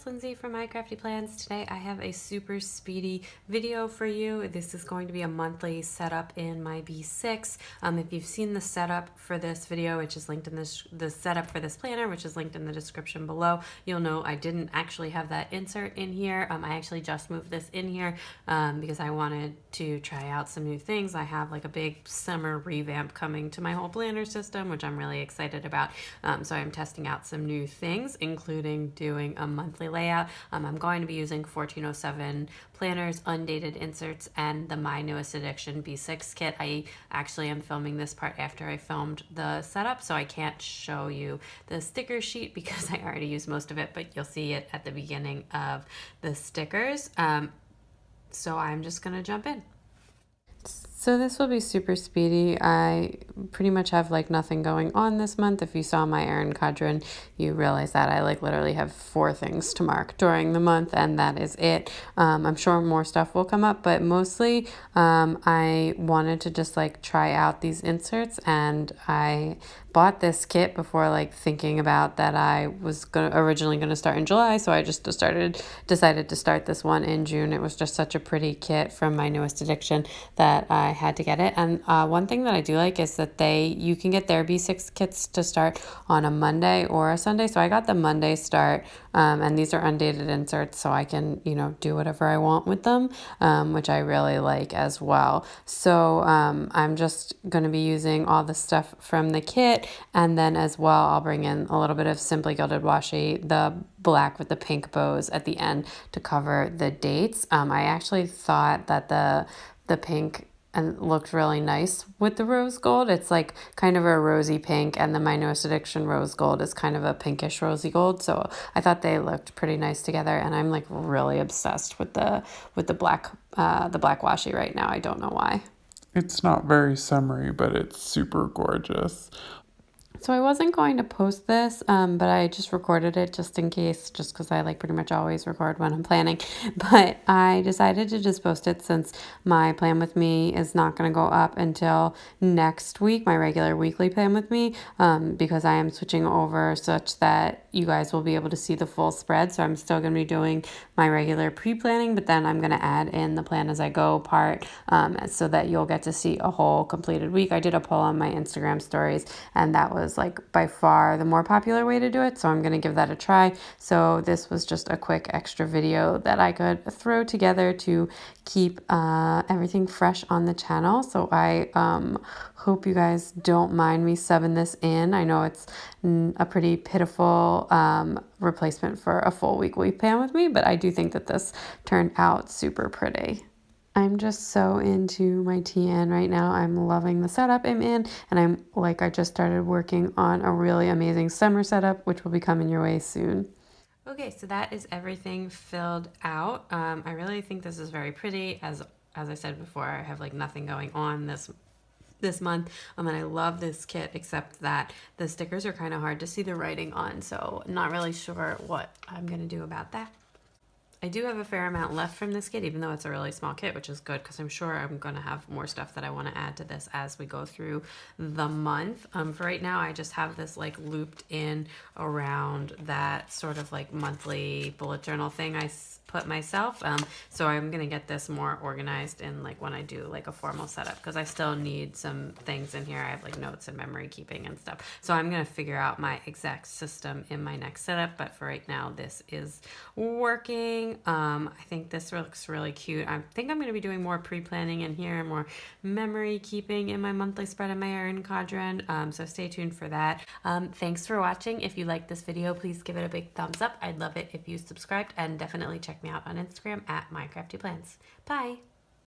it's Lindsay from My Crafty Plans. Today I have a super speedy video for you. This is going to be a monthly setup in my B6. If you've seen the setup for this video, which is linked in the setup for this planner, which is linked in the description below, you'll know I didn't actually have that insert in here. I actually just moved this in here because I wanted to try out some new things. I have like a big summer revamp coming to my whole planner system, which I'm really excited about. So I'm testing out some new things, including doing a monthly layout. I'm going to be using 1407 planners, undated inserts, and the My Newest Addiction B6 kit. I actually am filming this part after I filmed the setup, so I can't show you the sticker sheet because I already used most of it, but you'll see it at the beginning of the stickers. So I'm just gonna jump in. So this will be super speedy. I pretty much have like nothing going on this month. If you saw my Erin Cadron, you realize that I like literally have 4 things to mark during the month, and that is it. I'm sure more stuff will come up, but mostly I wanted to just like try out these inserts, and I bought this kit before like thinking about that I was originally going to start in July, so I just decided to start this one in June. It was just such a pretty kit from My Newest Addiction that I had to get it. And one thing that I do like is that you can get their B6 kits to start on a Monday or a Sunday. So I got the Monday start, and these are undated inserts, so I can, do whatever I want with them, which I really like as well. So I'm just going to be using all the stuff from the kit, and then as well I'll bring in a little bit of Simply Gilded Washi, the black with the pink bows at the end to cover the dates. I actually thought that the pink and looked really nice with the rose gold. It's like kind of a rosy pink, and the My Newest Addiction rose gold is kind of a pinkish rosy gold. So I thought they looked pretty nice together, and I'm like really obsessed with the black washi right now. I don't know why. It's not very summery, but it's super gorgeous. So I wasn't going to post this, but I just recorded it just in case, just because I like pretty much always record when I'm planning. But I decided to just post it since my plan with me is not going to go up until next week, my regular weekly plan with me, because I am switching over such that you guys will be able to see the full spread. So I'm still going to be doing my regular pre-planning, but then I'm going to add in the plan as I go part, so that you'll get to see a whole completed week. I did a poll on my Instagram stories, and that was like by far the more popular way to do it, so I'm going to give that a try. So this was just a quick extra video that I could throw together to keep everything fresh on the channel. So I hope you guys don't mind me subbing this in. I know it's a pretty pitiful replacement for a full weekly plan with me, but I do think that this turned out super pretty. I'm just so into my TN right now. I'm loving the setup I'm in, and I just started working on a really amazing summer setup, which will be coming your way soon. Okay, so that is everything filled out. I really think this is very pretty. As I said before, I have like nothing going on this month, and I love this kit, except that the stickers are kind of hard to see the writing on, so not really sure what I'm gonna do about that. I do have a fair amount left from this kit, even though it's a really small kit, which is good because I'm sure I'm going to have more stuff that I want to add to this as we go through the month. For right now, I just have this like looped in around that sort of like monthly bullet journal thing I put myself. So I'm going to get this more organized in like when I do like a formal setup, because I still need some things in here. I have like notes and memory keeping and stuff. So I'm going to figure out my exact system in my next setup. But for right now, this is working. I think this looks really cute. I think I'm going to be doing more pre-planning in here and more memory keeping in my monthly spread in my Erin Cadron. So stay tuned for that. Thanks for watching. If you liked this video, please give it a big thumbs up. I'd love it if you subscribed, and definitely check me out on Instagram at My Crafty Plans. Bye.